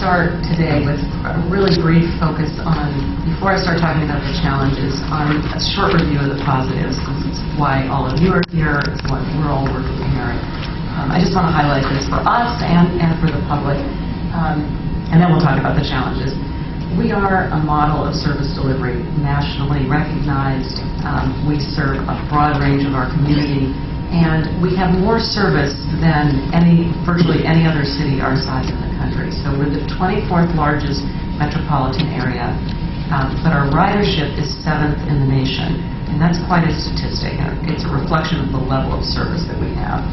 start today with a really brief focus on, before I start talking about the challenges, on a short review of the positives. This is why all of you are here. It's what we're all working here. I just want to highlight this for us and for the public, and then we'll talk about the challenges. We are a model of service delivery, nationally recognized. We serve a broad range of our community, and we have more service than virtually any other city our size in the country. So we're the 24th largest metropolitan area, but our ridership is 7th in the nation, and that's quite a statistic. It's a reflection of the level of service that we have.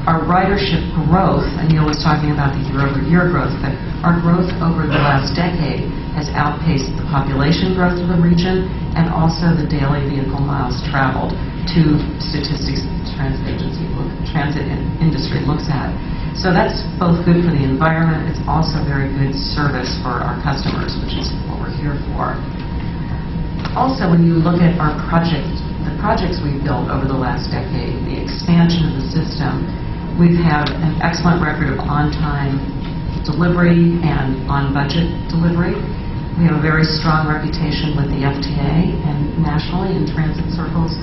Our ridership growth, and Neil was talking about the year-over-year growth, but our growth over the last decade has outpaced the population growth of the region and also the daily vehicle miles traveled, two statistics the transit industry looks at. So that's both good for the environment. It's also very good service for our customers, which is what we're here for. Also, when you look at our the projects we've built over the last decade, the expansion of the system, we've had an excellent record of on-time delivery and on-budget delivery. We have a very strong reputation with the FTA and nationally in transit circles.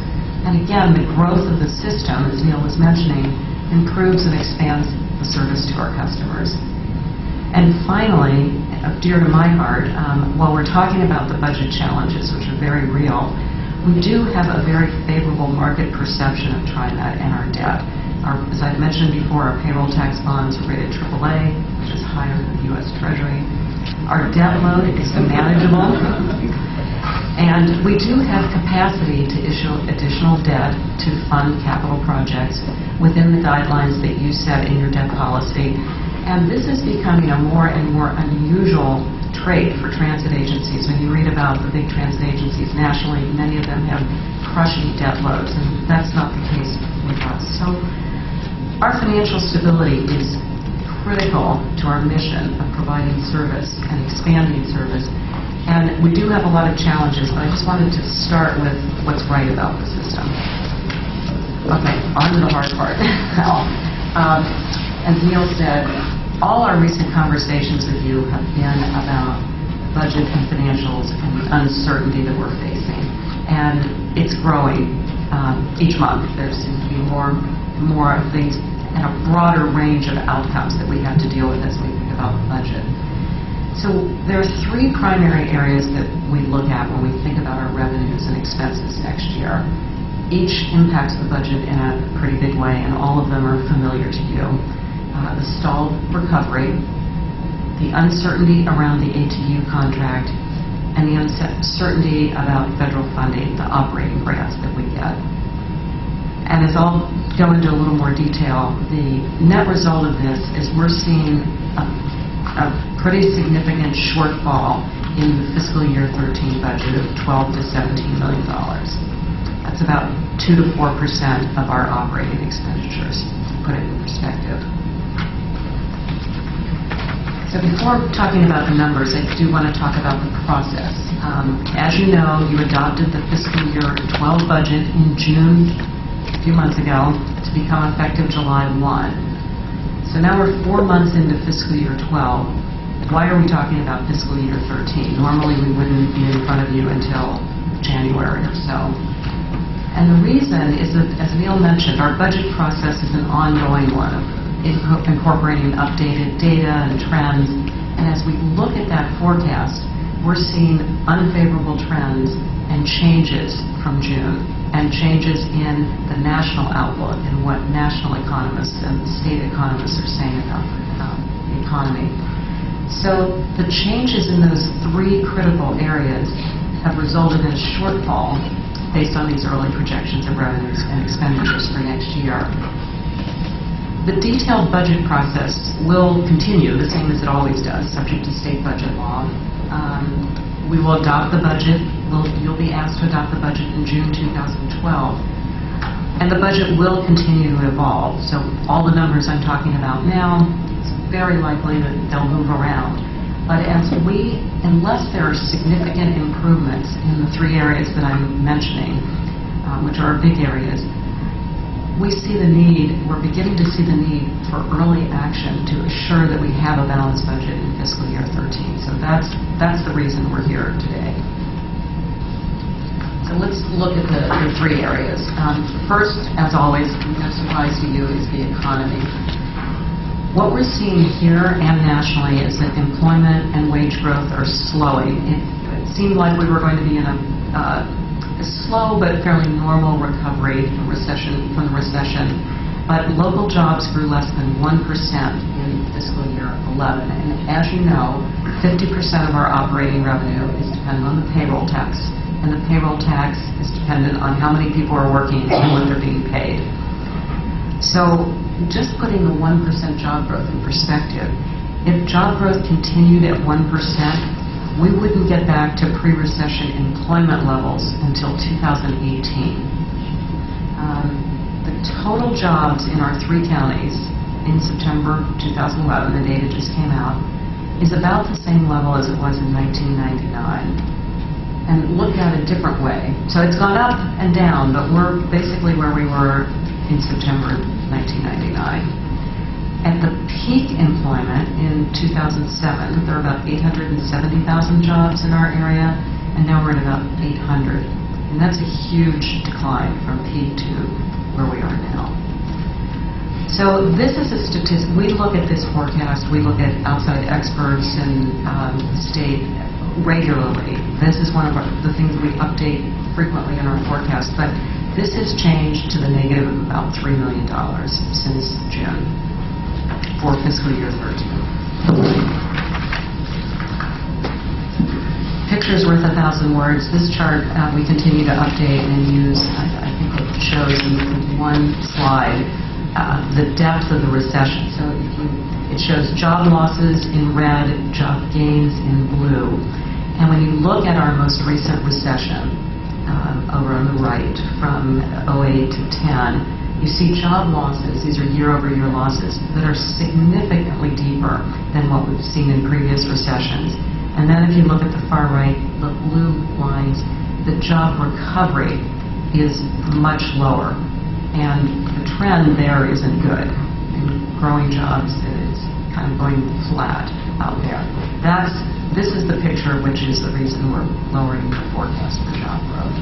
And again, the growth of the system, as Neil was mentioning, improves and expands the service to our customers. And finally, dear to my heart, while we're talking about the budget challenges, which are very real, we do have a very favorable market perception of Trimet and our debt. As I mentioned before, our payroll tax bonds are rated AAA, which is higher than the U.S. Treasury. Our debt load is manageable, and we do have capacity to issue additional debt to fund capital projects within the guidelines that you set in your debt policy. And this is becoming a more and more unusual trait for transit agencies. When you read about the big transit agencies nationally, many of them have crushing debt loads, and that's not the case with us. So our financial stability is critical to our mission of providing service and expanding service. And we do have a lot of challenges, but I just wanted to start with what's right about the system. Okay, on to the hard part now. As Neil said, all our recent conversations with you have been about budget and financials and the uncertainty that we're facing. And it's growing each month. There seems to be more things and a broader range of outcomes that we have to deal with as we think about the budget. So there are three primary areas that we look at when we think about our revenues and expenses next year. Each impacts the budget in a pretty big way, and all of them are familiar to you. The stalled recovery, the uncertainty around the ATU contract, and the uncertainty about federal funding, the operating grants that we get. And as I'll go into a little more detail, the net result of this is we're seeing a pretty significant shortfall in the fiscal year 13 budget of $12 to $17 million. That's about 2 to 4% of our operating expenditures, to put it in perspective. So before talking about the numbers, I do want to talk about the process. As you know, you adopted the fiscal year 12 budget in June, a few months ago, to become effective July 1. So now we're 4 months into fiscal year 12. Why are we talking about fiscal year 13? Normally we wouldn't be in front of you until January or so. And the reason is that, as Neil mentioned, our budget process is an ongoing one of incorporating updated data and trends. And as we look at that forecast, we're seeing unfavorable trends and changes from June, and changes in the national outlook and what national economists and state economists are saying about the economy. So the changes in those three critical areas have resulted in a shortfall based on these early projections of revenues and expenditures for next year. The detailed budget process will continue the same as it always does, subject to state budget law. We will adopt the budget. You'll be asked to adopt the budget in June 2012. And the budget will continue to evolve. So all the numbers I'm talking about now, it's very likely that they'll move around. But unless there are significant improvements in the three areas that I'm mentioning, which are big areas, we see the need, we're beginning to see the need for early action to assure that we have a balanced budget in fiscal year 13. So that's the reason we're here today. So let's look at the three areas. First, as always, no surprise to you, is the economy. What we're seeing here and nationally is that employment and wage growth are slowing. It seemed like we were going to be in a slow but fairly normal recovery from the recession, but local jobs grew less than 1% in fiscal year 11. And as you know, 50% of our operating revenue is dependent on the payroll tax, and the payroll tax is dependent on how many people are working and what they're being paid. So just putting the 1% job growth in perspective, if job growth continued at 1%, we wouldn't get back to pre-recession employment levels until 2018. The total jobs in our three counties in September 2011, the data just came out, is about the same level as it was in 1999. And look at it a different way. So it's gone up and down, but we're basically where we were in September 1999. At the peak employment in 2007, there were about 870,000 jobs in our area, and now we're at about 800. And that's a huge decline from peak to where we are now. So this is a statistic. We look at this forecast, we look at outside experts and the state regularly. This is one of the things that we update frequently in our forecast, but this has changed to the negative of about $3 million since June. For fiscal year 13. Picture's worth 1,000 words. This chart we continue to update and use. I think it shows in one slide the depth of the recession. So it shows job losses in red, job gains in blue. And when you look at our most recent recession, over on the right, from 08 to 10, you see job losses, these are year-over-year losses, that are significantly deeper than what we've seen in previous recessions. And then if you look at the far right, the blue lines, the job recovery is much lower. And the trend there isn't good. In growing jobs, it's kind of going flat out there. This is the picture, which is the reason we're lowering the forecast for job growth.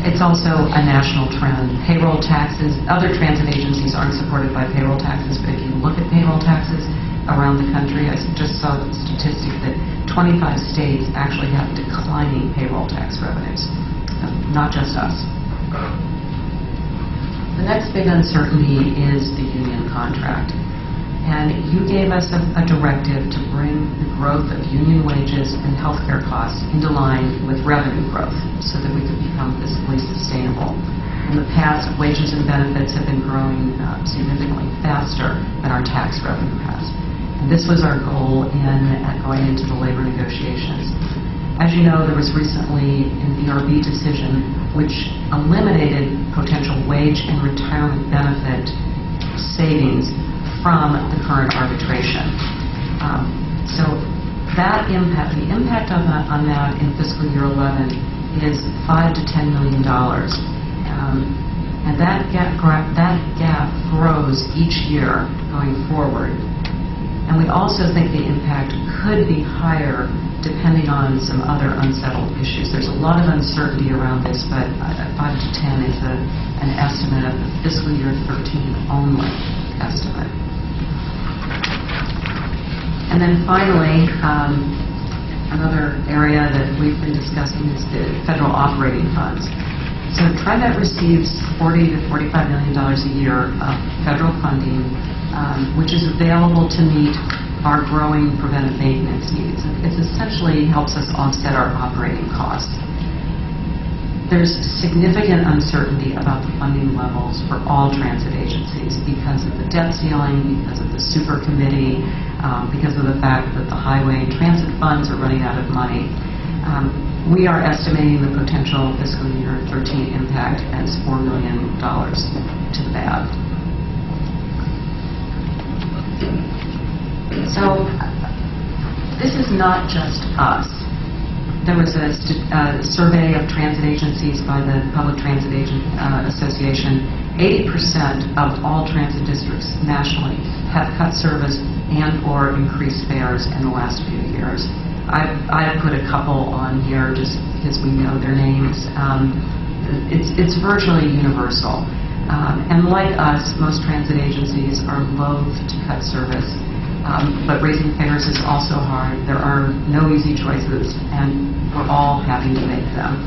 It's also a national trend. Payroll taxes, other transit agencies aren't supported by payroll taxes, but if you look at payroll taxes around the country, I just saw the statistic that 25 states actually have declining payroll tax revenues, not just us. The next big uncertainty is the union contract. And you gave us a directive to bring the growth of union wages and healthcare costs into line with revenue growth so that we could become fiscally sustainable. In the past, wages and benefits have been growing significantly faster than our tax revenue has. And this was our goal going into the labor negotiations. As you know, there was recently an ERB decision which eliminated potential wage and retirement benefit savings from the current arbitration. So that impact, the impact on that in fiscal year 11 is $5 to $10 million. And that gap grows each year going forward. And we also think the impact could be higher depending on some other unsettled issues. There's a lot of uncertainty around this, but 5 to 10 is an estimate of the fiscal year 13 only estimate. And then finally, another area that we've been discussing is the federal operating funds. So Trimet receives $40 to $45 million a year of federal funding, which is available to meet our growing preventive maintenance needs. It essentially helps us offset our operating costs. There's significant uncertainty about the funding levels for all transit agencies because of the debt ceiling, because of the super committee, because of the fact that the highway and transit funds are running out of money. We are estimating the potential fiscal year 13 impact as $4 million to the bad. So this is not just us. There was a survey of transit agencies by the Public Transit Association. 80% of all transit districts nationally have cut service and/or increased fares in the last few years. I've put a couple on here just because we know their names. It's virtually universal. And like us, most transit agencies are loath to cut service. But raising fares is also hard. There are no easy choices, and we're all having to make them.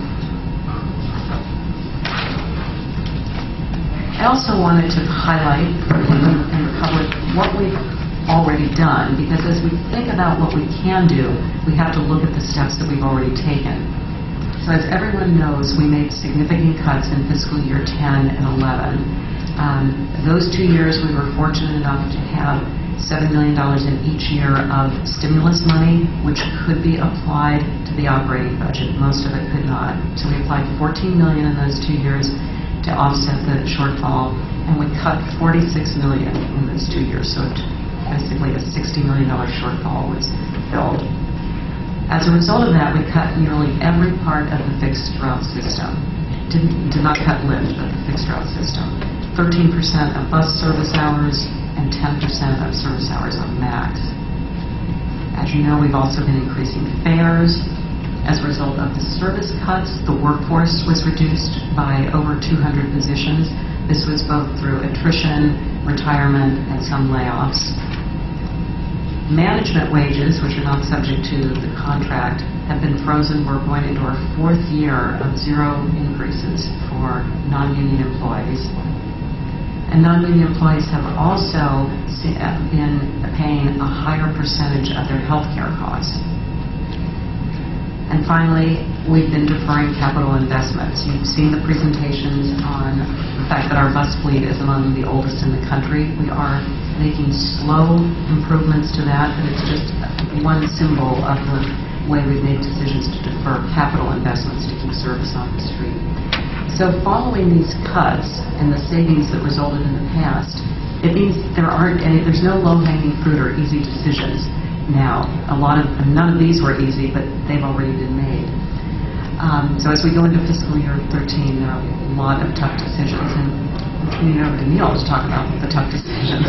I also wanted to highlight in the public what we've already done, because as we think about what we can do, we have to look at the steps that we've already taken. So as everyone knows, we made significant cuts in fiscal year 10 and 11. Those 2 years we were fortunate enough to have $7 million in each year of stimulus money, which could be applied to the operating budget. Most of it could not. So we applied $14 million in those 2 years to offset the shortfall, and we cut $46 million in those 2 years. So basically a $60 million shortfall was filled. As a result of that, we cut nearly every part of the fixed route system. Did not cut Lyft, but the fixed route system. 13% of bus service hours and 10% of service hours on MAX. As you know, we've also been increasing fares. As a result of the service cuts, the workforce was reduced by over 200 positions. This was both through attrition, retirement, and some layoffs. Management wages, which are not subject to the contract, have been frozen. We're going into our 4th year of 0 increases for non-union employees. And non-union employees have also been paying a higher percentage of their health care costs. And finally, we've been deferring capital investments. You've seen the presentations on the fact that our bus fleet is among the oldest in the country. We are making slow improvements to that, but it's just one symbol of the way we've made decisions to defer capital investments to keep service on the street. So following these cuts and the savings that resulted in the past, it means there's no low-hanging fruit or easy decisions. Now, none of these were easy, but they've already been made. So as we go into fiscal year 13, there are a lot of tough decisions, and I'm turning it over to Neil to talk about the tough decisions.